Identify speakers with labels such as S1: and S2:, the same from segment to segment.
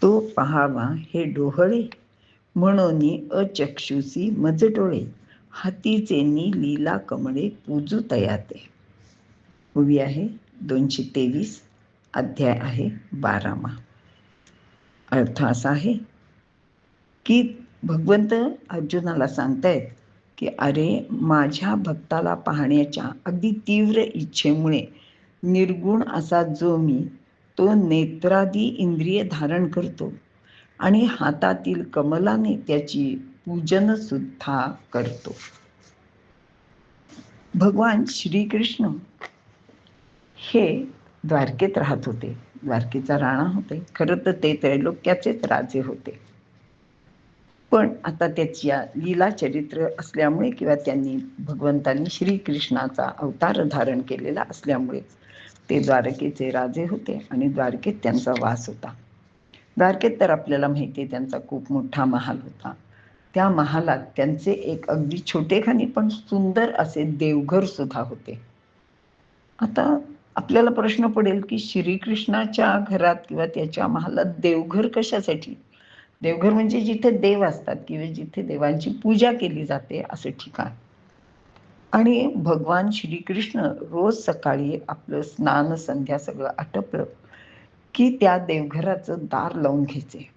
S1: तो पहावा हे डोहळे, म्हणूनी अचक्षुसी मज डोळे, हातीचेनी लीला कमळे पूजू तयाते. ओवी आहे 223, अध्याय आहे 12वा. अर्थ असा आहे की भगवंत अर्जुनाला सांगतायत की अरे, माझ्या भक्ताला पाहण्याच्या अगदी तीव्र इच्छेमुळे निर्गुण असा जो मी, तो नेत्रादी इंद्रिय धारण करतो आणि हातातील कमलाने त्याची पूजन सुद्धा करतो. भगवान श्रीकृष्ण हे द्वारकेत राहत होते. द्वारकेचा राणा होते. खरं तर ते त्रैलोक्याचेच राजे होते. पण आता त्याच्या लीला चरित्र असल्यामुळे किंवा त्यांनी भगवंतांनी श्रीकृष्णाचा अवतार धारण केलेला असल्यामुळे ते द्वारकेचे राजे होते आणि द्वारकेत त्यांचा वास होता. द्वारकेत तर आपल्याला माहिती आहे त्यांचा खूप मोठा महाल होता. त्या महालात त्यांचे एक अगदी छोटेखानी पण सुंदर असे देवघर सुद्धा होते. आता आपल्याला प्रश्न पडेल की श्रीकृष्णाच्या घरात किंवा त्याच्या महालात देवघर कशासाठी? देवघर म्हणजे जिथे देव असतात किंवा जिथे देवांची पूजा केली जाते असं ठिकाण. आणि भगवान श्रीकृष्ण रोज सकाळी आपलं स्नान संध्या सगळं आटपलं की त्या देवघराचं दार लावून घ्यायचे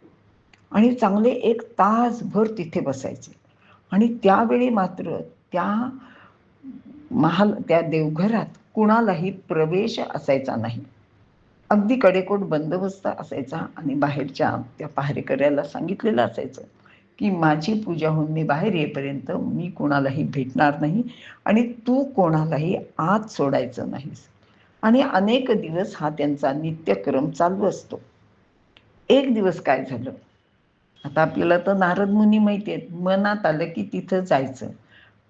S1: आणि चांगले 1 तासभर तिथे बसायचे. आणि त्यावेळी मात्र त्या देवघरात कुणालाही प्रवेश असायचा नाही. अगदी कडेकोट बंदोबस्त असायचा आणि बाहेरच्या त्या पहारेकऱ्याला सांगितलेलं असायचं की माझी पूजा होऊन मी बाहेर येईपर्यंत मी कोणालाही भेटणार नाही आणि तू कोणालाही आत सोडायचं नाहीस. आणि अनेक दिवस हा त्यांचा नित्यक्रम चालू असतो. एक दिवस काय झालं, आता आपल्याला तर नारद मुनी माहिती आहेत, मनात आलं की तिथं जायचं.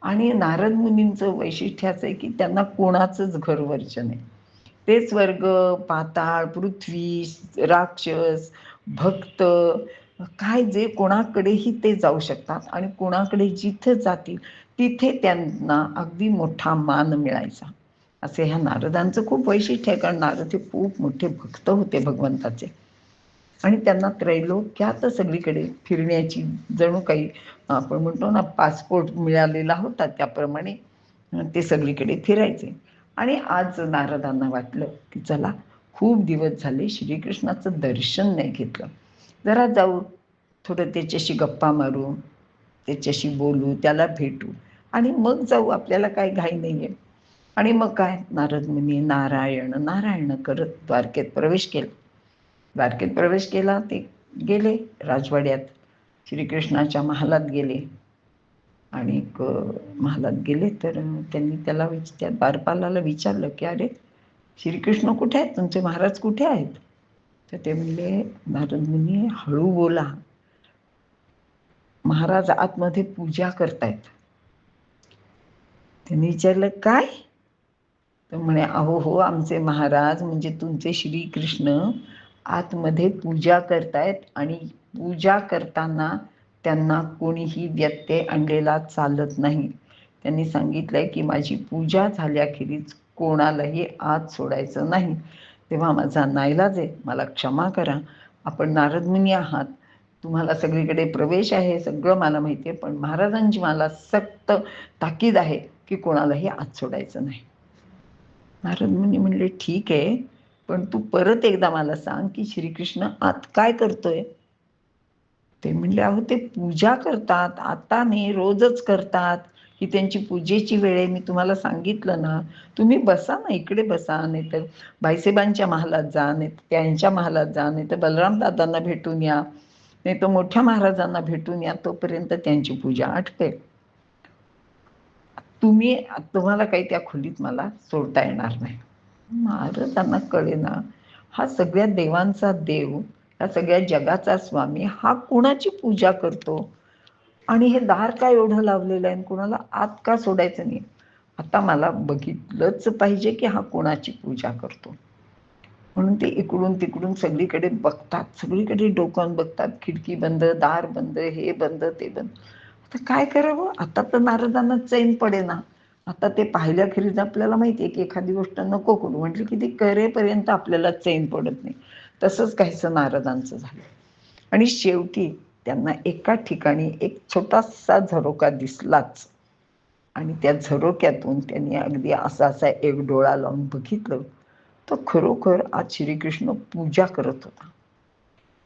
S1: आणि नारद मुनींचं वैशिष्ट्य असं आहे की त्यांना कोणाचंच घर वर्ज्य नाही. ते स्वर्ग, पाताळ, पृथ्वी, राक्षस, भक्त, काय जे कोणाकडेही ते जाऊ शकतात आणि कोणाकडे जिथे जातील तिथे त्यांना अगदी मोठा मान मिळायचा. असे ह्या नारदांचं खूप वैशिष्ट्य आहे, कारण नारद हे खूप मोठे भक्त होते भगवंताचे आणि त्यांना त्रैलोक्यात सगळीकडे फिरण्याची जणू काही आपण म्हणतो ना पासपोर्ट मिळालेला होता, त्याप्रमाणे ते सगळीकडे फिरायचे. आणि आज नारदांना वाटलं की चला, खूप दिवस झाले श्रीकृष्णाचं दर्शन नाही घेतलं, जरा जाऊ, थोडं त्याच्याशी गप्पा मारू, त्याच्याशी बोलू, त्याला भेटू आणि मग जाऊ, आपल्याला काही घाई नाही आहे. आणि मग काय, नारद मुनी नारायण नारायण करत द्वारकेत प्रवेश केला. द्वारकेत प्रवेश केला, ते गेले राजवाड्यात, श्रीकृष्णाच्या महालात गेले. आणि महालात गेले तर त्यांनी त्या द्वारपालाला विचारलं की अरे, श्रीकृष्ण कुठे आहेत, तुमचे महाराज कुठे आहेत? तर ते म्हणले, नारद मुनी हळू बोला, महाराज आतमध्ये पूजा करतायत. त्यांनी विचारलं काय? तर म्हणे, अहो हो, आमचे महाराज म्हणजे तुमचे श्रीकृष्ण आतमध्ये पूजा करतायत आणि पूजा करताना त्यांना कोणीही व्यत्यय आणलेला चालत नाही. त्यांनी सांगितलंय की माझी पूजा झाल्याखेरीज कोणालाही आत सोडायचं नाही. तेव्हा माझा नाईलाज आहे, मला क्षमा करा. आपण नारद मुनी आहात, तुम्हाला सगळीकडे प्रवेश आहे, सगळं मला माहिती आहे, पण महाराजांची मला सक्त ताकीद आहे की कोणालाही आत सोडायचं नाही. नारद मुनी म्हणले, ठीक आहे, पण तू परत एकदा मला सांग की श्रीकृष्ण आत काय करतोय? ते म्हणले, अहो ते पूजा करतात, आता नाही रोजच करतात, ही त्यांची पूजेची वेळ आहे, मी तुम्हाला सांगितलं ना. तुम्ही बसा ना, इकडे बसा, नाही तर भाईसाहेबांच्या महालात जा, नाही तर त्यांच्या महालात जा, नाही तर बलराम दादांना भेटून या, नाही तर मोठ्या महाराजांना भेटून या, तोपर्यंत त्यांची पूजा आटपेल. तुम्हाला काही त्या खोलीत मला सोडता येणार नाही. महाराजांना कळेना, हा सगळ्या देवांचा देव, हा सगळ्या जगाचा स्वामी, हा कुणाची पूजा करतो आणि हे दार का एवढं लावलेलं आहे, कुणाला आत का सोडायचं नाही? आता मला बघितलंच पाहिजे की हा कोणाची पूजा करतो. म्हणून ते इकडून तिकडून सगळीकडे बघतात, सगळीकडे डोकावून बघतात, खिडकी बंद, दार बंद, हे बंद ते बंद. आता काय करावं? आता तर नारदांना चैन पडेना. आता ते पाहिल्याखेरीज आपल्याला माहिती आहे की एखादी गोष्ट नको करू म्हटली की ती करेपर्यंत आपल्याला चैन पडत नाही. तसंच काहीसं नारदांचं झालं. आणि शेवटी त्यांना एका ठिकाणी एक छोटासा झरोका दिसलाच, आणि त्या झरोक्यातून त्यांनी अगदी असा असा एक डोळा लावून बघितलं, तर खरोखर आज श्रीकृष्ण पूजा करत होता.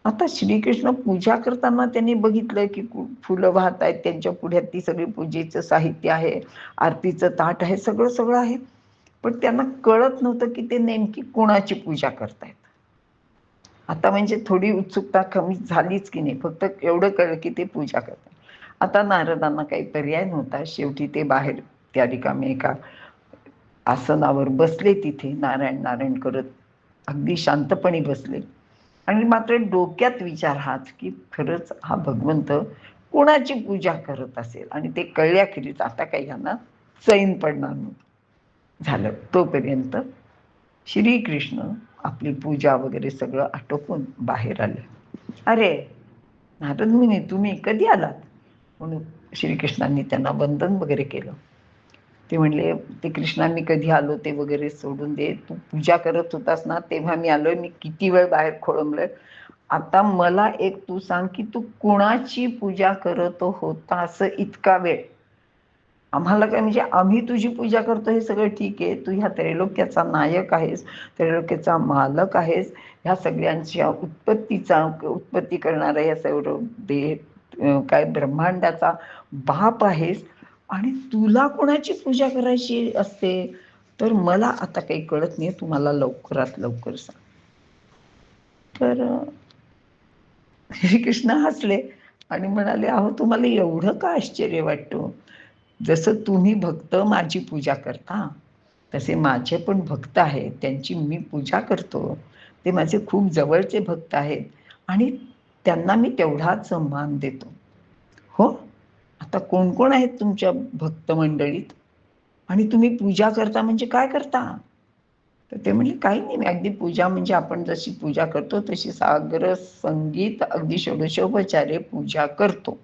S1: आता श्रीकृष्ण पूजा करताना त्यांनी बघितलं की फुलं वाहत आहेत, त्यांच्या पुढ्यात ती सगळी पूजेचं साहित्य आहे, आरतीचं ताट आहे, सगळं सगळं आहे. पण त्यांना कळत नव्हतं की ते नेमकी कोणाची पूजा करतायत. आता म्हणजे थोडी उत्सुकता कमी झालीच की नाही, फक्त एवढं कळलं की ते पूजा करतात. आता नारदांना काही पर्याय नव्हता. शेवटी ते बाहेर त्या रिकाम्या एका आसनावर बसले, तिथे नारायण नारायण करत अगदी शांतपणे बसले. आणि मात्र डोक्यात विचार हाच की खरंच हा भगवंत कोणाची पूजा करत असेल, आणि ते कळल्याखेरीज आता काही ह्यांना चैन पडणार नव्हतं. झालं तोपर्यंत श्रीकृष्ण आपली पूजा वगैरे सगळं आटोपून बाहेर आले. अरे नारद मुनी, तुम्ही कधी आलात? म्हणून श्रीकृष्णांनी त्यांना वंदन वगैरे केलं. ते म्हणले, ते कृष्णा मी कधी आलो ते वगैरे सोडून दे, तू पूजा करत होतास ना तेव्हा मी आलोय. मी किती वेळ बाहेर खोळंबलोय. आता मला एक तू सांग की तू कुणाची पूजा करत होता असं इतका वेळ? आम्हाला काय म्हणजे आम्ही तुझी पूजा करतो हे सगळं ठीक आहे, तू ह्या त्रैलोक्याचा नायक आहेस, त्रैलोक्याचा मालक आहेस, ह्या सगळ्यांच्या उत्पत्ती करणारा या सर्व काय ब्रह्मांडाचा बाप आहेस, आणि तुला कोणाची पूजा करायची असते? तर मला आता काही कळत नाही, तू मला लवकरात लवकर सांग. तर श्रीकृष्ण हसले आणि म्हणाले, अहो तुम्हाला एवढं का आश्चर्य वाटतं? जसं तुम्ही भक्त माझी पूजा करता, तसे माझे पण भक्त आहेत, त्यांची मी पूजा करतो. ते माझे खूप जवळचे भक्त आहेत आणि त्यांना मी तेवढाच मान देतो. हो, आता कोण कोण आहेत तुमच्या भक्त मंडळीत? आणि तुम्ही पूजा करता म्हणजे काय करता? तर ते म्हणले, काही नाही, मी अगदी पूजा म्हणजे आपण जशी पूजा करतो तशी सागर संगीत अगदी षोडशोपचारे पूजा करतो,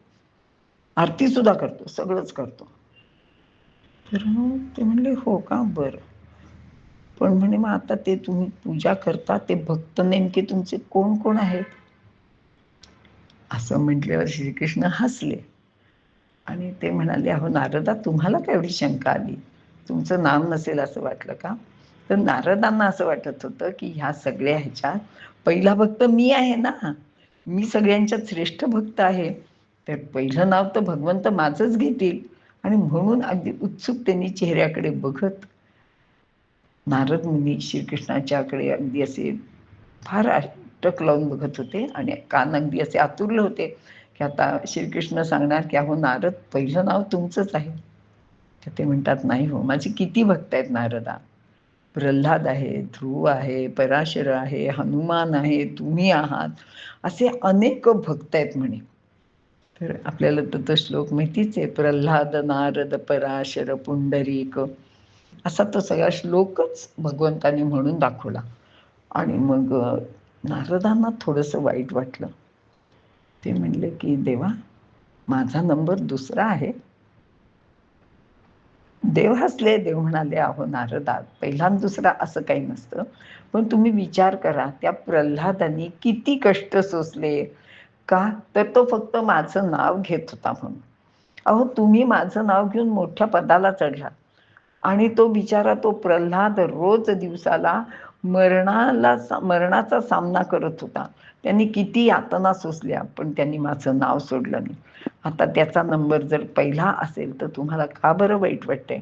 S1: आरती सुद्धा करतो, सगळंच करतो. तर ते म्हणले, हो का, बरं. पण म्हणे मग आता ते तुम्ही पूजा करता ते भक्त नेमके तुमचे कोण कोण आहेत? असं म्हटल्यावर श्रीकृष्ण हसले आणि ते म्हणाले, अहो नारदा, तुम्हाला काय एवढी शंका आली? तुमचं नाव नसेल असं वाटलं का? तर नारदांना असं वाटत होतं की ह्या सगळ्या ह्याच्यात पहिला भक्त मी आहे ना, मी सगळ्यांच्यात श्रेष्ठ भक्त आहे, तर पहिलं नाव तर भगवंत माझंच घेतील. आणि म्हणून अगदी उत्सुकतेने चेहऱ्याकडे बघत नारद मुनी श्रीकृष्णाच्याकडे अगदी असे फार टक लावून बघत होते आणि कान अगदी असे आतुरले होते की आता श्रीकृष्ण सांगणार की अहो नारद, पहिलं नाव तुमचंच आहे. तर ते म्हणतात, नाही हो, माझे किती भक्त आहेत नारदा. प्रल्हाद आहे, ध्रुव आहे, पराशर आहे, हनुमान आहे, तुम्ही आहात, असे अनेक भक्त आहेत म्हणे. तर आपल्याला तर तो श्लोक माहितीच आहे, प्रल्हाद नारद पराशर पुंडरीक, असा तो सगळा श्लोकच भगवंताने म्हणून दाखवला. आणि मग नारदांना थोडंसं वाईट वाटलं. ते म्हणले की देवा, माझा नंबर दुसरा आहे. देव हसले. देव म्हणाले, अहो नारदा, पहिला आणि दुसरा असं काही नसतं, पण तुम्ही विचार करा त्या प्रल्हादांनी किती कष्ट सोसले. का? तर तो फक्त माझं नाव घेत होता म्हणून. अहो तुम्ही माझं नाव घेऊन मोठ्या पदाला चढलात, आणि तो बिचारा तो प्रल्हाद रोज दिवसाला मरणाचा सामना करत होता. त्यांनी किती यातना सोसल्या, पण त्यांनी माझं नाव सोडलं नाही. आता त्याचा नंबर जर पहिला असेल तर तुम्हाला का बरं वाईट वाटतंय?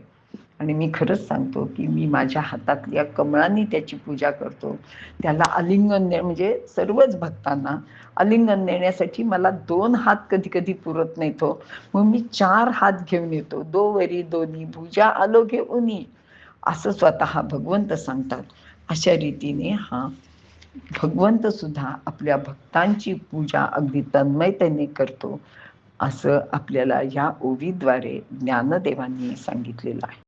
S1: आणि मी खरंच सांगतो की मी माझ्या हातातल्या कमळांनी त्याची पूजा करतो. त्याला आलिंगन म्हणजे सर्वच भक्तांना आलिंगन देण्यासाठी मला 2 हात कधी कधी पुरत नाहीत हो. मग मी 4 हात घेऊन येतो, दोवरी दोन्ही भुजा आलो घेऊनी, असं स्वतः भगवंत सांगतात. अशा रीतीने हा भगवंत सुद्धा आपल्या भक्तांची पूजा अगदी तन्मयतेने करतो, असं आपल्याला या ओवीद्वारे ज्ञानदेवांनी सांगितलेलं आहे.